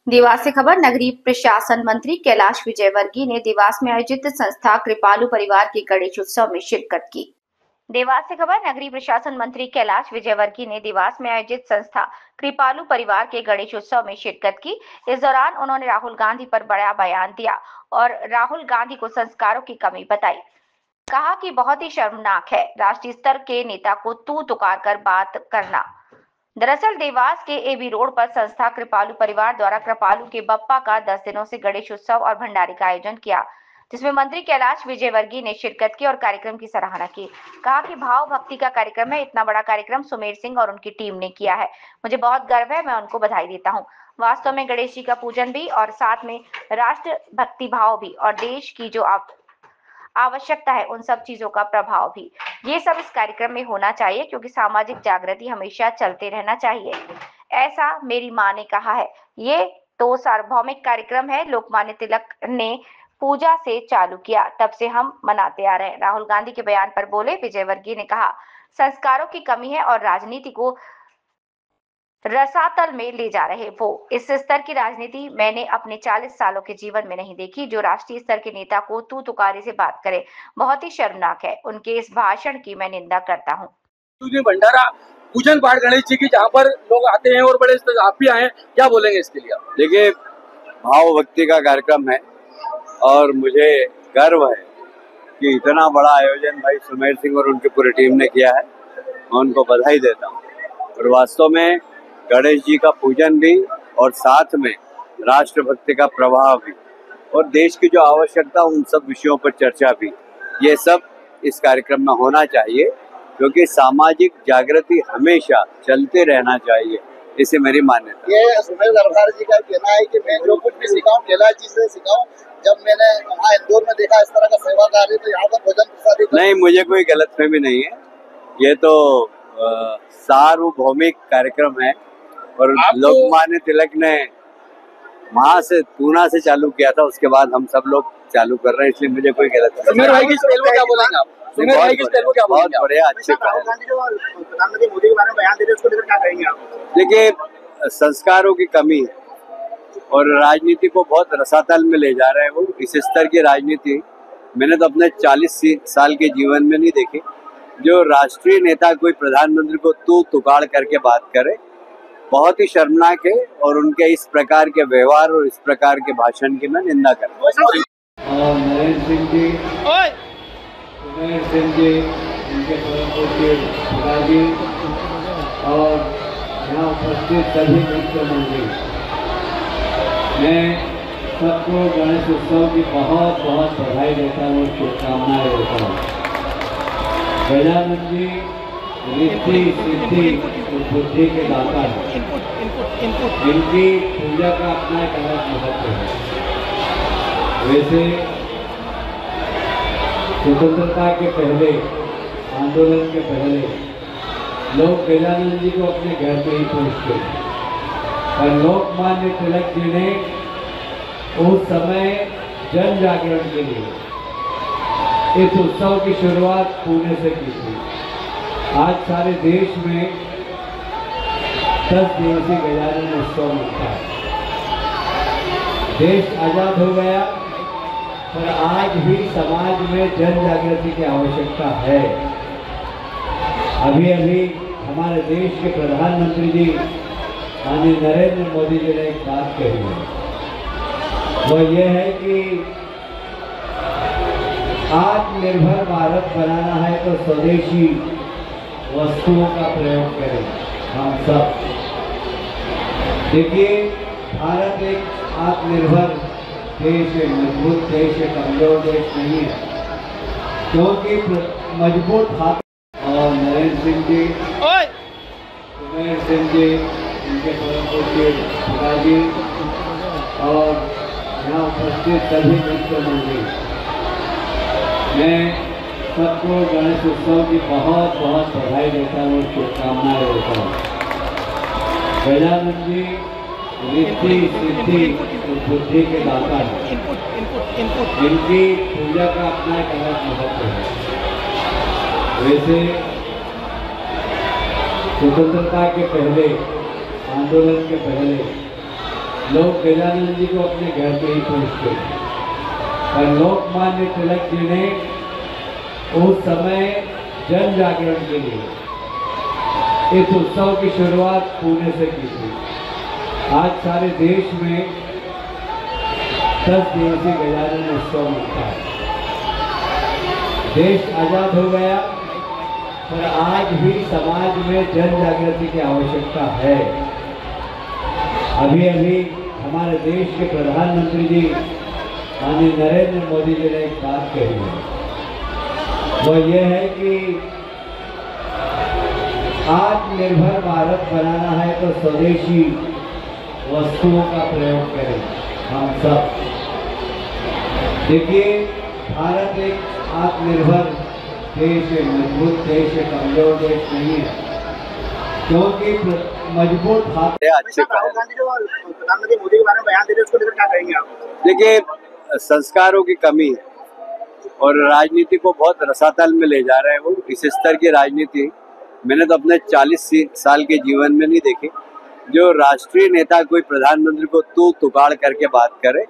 देवास से खबर। नगरीय प्रशासन मंत्री कैलाश विजयवर्गीय ने देवास में आयोजित संस्था कृपालु परिवार के गणेश उत्सव में शिरकत की। देवास से खबर। नगरीय प्रशासन मंत्री कैलाश विजयवर्गीय ने देवास में आयोजित संस्था कृपालु परिवार के गणेश उत्सव में शिरकत की। इस दौरान उन्होंने राहुल गांधी पर बड़ा बयान दिया और राहुल गांधी को संस्कारों की कमी बताई। कहा कि बहुत ही शर्मनाक है राष्ट्रीय स्तर के नेता को तू तुकार कर बात करना। दरअसल देवास के एबी रोड पर संस्था कृपालु परिवार द्वारा कृपालु के बप्पा का 10 दिनों से गणेश उत्सव और भंडारे का आयोजन किया, जिसमें मंत्री कैलाश विजयवर्गीय ने शिरकत की और कार्यक्रम की सराहना की। कहा कि भाव भक्ति का कार्यक्रम है। इतना बड़ा कार्यक्रम सुमेर सिंह और उनकी टीम ने किया है। मुझे बहुत गर्व है, मैं उनको बधाई देता हूँ। वास्तव में गणेश जी का पूजन भी और साथ में राष्ट्र भक्ति भाव भी और देश की जो आवश्यकता है उन सब चीजों का प्रभाव भी, ये सब इस कार्यक्रम में होना चाहिए, क्योंकि सामाजिक जागृति हमेशा चलते रहना चाहिए, ऐसा मेरी माँ ने कहा है। ये तो सार्वभौमिक कार्यक्रम है। लोकमान्य तिलक ने पूजा से चालू किया, तब से हम मनाते आ रहे हैं। राहुल गांधी के बयान पर बोले विजयवर्गीय ने कहा, संस्कारों की कमी है और राजनीति को रसातल में ले जा रहे वो। इस स्तर की राजनीति मैंने अपने 40 सालों के जीवन में नहीं देखी, जो राष्ट्रीय स्तर के नेता को तू तुकारी से बात करे। बहुत ही शर्मनाक है। उनके इस भाषण की मैं निंदा करता हूँ। भंडारा पूजन पाठ गणेश जी की, जहाँ पर लोग आते हैं और बड़े आप भी आए, क्या बोलेंगे इसके लिए? देखिए, भाव भक्ति का कार्यक्रम है और मुझे गर्व है कि इतना बड़ा आयोजन भाई सुमेर सिंह और उनकी पूरी टीम ने किया है। मैं उनको बधाई देता हूँ। और वास्तव में गणेश जी का पूजन भी और साथ में राष्ट्रभक्ति का प्रभाव भी और देश की जो आवश्यकता उन सब विषयों पर चर्चा भी, ये सब इस कार्यक्रम में होना चाहिए, क्योंकि सामाजिक जागृति हमेशा चलते रहना चाहिए, इसे मेरी मान्यता। ये सुमेर दरबार जी का कहना है कि मैं जो कुछ भी सिखाऊं कैलाश जी से सिखाऊं। जब मैंने वहाँ इंदौर में देखा इस तरह का सेवा कार्य, तो यहाँ पर भोजन प्रसादी नहीं, मुझे कोई गलतफहमी नहीं है। ये तो सार्वभौमिक कार्यक्रम है और लोकमान्य तिलक ने वहाँ से पूना से चालू किया था, उसके बाद हम सब लोग चालू कर रहे हैं, इसलिए मुझे कोई गलतफहमी। सुमेर भाई की स्टाइल को क्या बोलेंगे आप? सुमेर भाई की स्टाइल को क्या बोलेंगे? बहुत बढ़िया, अच्छे प्रधानमंत्री मोदी के बारे में बयान दे रहे हैं, उसको लेकर क्या कहेंगे आप? देखिए, संस्कारों की कमी है और राजनीति को बहुत रसातल में ले जा रहे हैं वो। इस स्तर की राजनीति मैंने तो अपने 40 साल के जीवन में नहीं देखी, जो राष्ट्रीय नेता कोई प्रधानमंत्री को तू तुकार करके बात करे। बहुत ही शर्मनाक है और उनके इस प्रकार के व्यवहार और इस प्रकार के भाषण की मैं निंदा करता हूँ। और नरेंद्र सिंह जी, सुमेर सिंह जी, उनके पिताजी और यहाँ उपस्थित सभी मित्र मंडली, मैं सबको गणेश उत्सव की बहुत बहुत बधाई देता हूँ, शुभकामनाएं देता हूँ। गजानन जी रिद्धि सिद्धि और बुद्धि के दाता हैं। इनकी पूजा का अपना एक अलग महत्व है। वैसे स्वतंत्रता के पहले, आंदोलन के पहले लोग गजानन जी को अपने घर पे ही पहुँचते थे, पर लोकमान्य तिलक जी ने उस समय जन जागरण के लिए इस उत्सव की शुरुआत पुणे से की थी। आज सारे देश में 10 दिवसीय गजानन उत्सव मनता है। देश आजाद हो गया, पर आज भी समाज में जन जागृति की आवश्यकता है। अभी अभी हमारे देश के प्रधानमंत्री जी माननीय नरेंद्र मोदी जी ने एक बात कही है, वह यह है कि आत्मनिर्भर भारत बनाना है तो स्वदेशी वस्तुओं का प्रयोग करें हम सब। देखिए, भारत एक आत्मनिर्भर देश है, मजबूत देश है, कमजोर देश नहीं है, क्योंकि मजबूत हाथ। और नरेंद्र सिंह जी, सुमेर सिंह जी, उनके पिताजी और यहाँ उपस्थित सभी मित्र मंडली, मैं सबको गणेश उत्सव की बहुत बहुत बधाई देता हूँ, शुभकामनाएं देता हूँ। गजानन जी रिद्धि सिद्धि और बुद्धि के दाता हैं। इनकी पूजा का अपना एक अलग महत्व है। वैसे स्वतंत्रता के पहले, आंदोलन के पहले लोग गजानंद जी को अपने घर पे ही पूछते थे, पर लोकमान्य तिलक जी ने उस समय जन जागरण के लिए इस उत्सव की शुरुआत पुणे से की थी। आज सारे देश में 10 दिवसीय गजानन उत्सव होता है। देश आजाद हो गया, पर आज भी समाज में जन जागृति की आवश्यकता है। अभी अभी हमारे देश के प्रधानमंत्री जी माननीय नरेंद्र मोदी जी ने एक बात कही है, वो ये है कि आत्मनिर्भर भारत बनाना है तो स्वदेशी वस्तुओं का प्रयोग करें हम सब। देखिए, भारत एक आत्मनिर्भर देश है, मजबूत देश है, कमजोर देश नहीं है, क्योंकि मजबूत हाथ अच्छे राहुल गांधी जो प्रधानमंत्री मोदी के बारे में बयान दे रहे हैं उसको लेकर क्या कहेंगे आप? देखिए, संस्कारों की कमी है और राजनीति को बहुत रसातल में ले जा रहे हैं। वो इस स्तर की राजनीति मैंने तो अपने 40 साल के जीवन में नहीं देखी। जो राष्ट्रीय नेता कोई प्रधानमंत्री को तू तुकाड़ करके बात करे,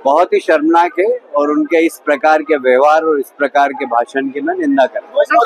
बहुत ही शर्मनाक है और उनके इस प्रकार के व्यवहार और इस प्रकार के भाषण की मैं निंदा करता हूं।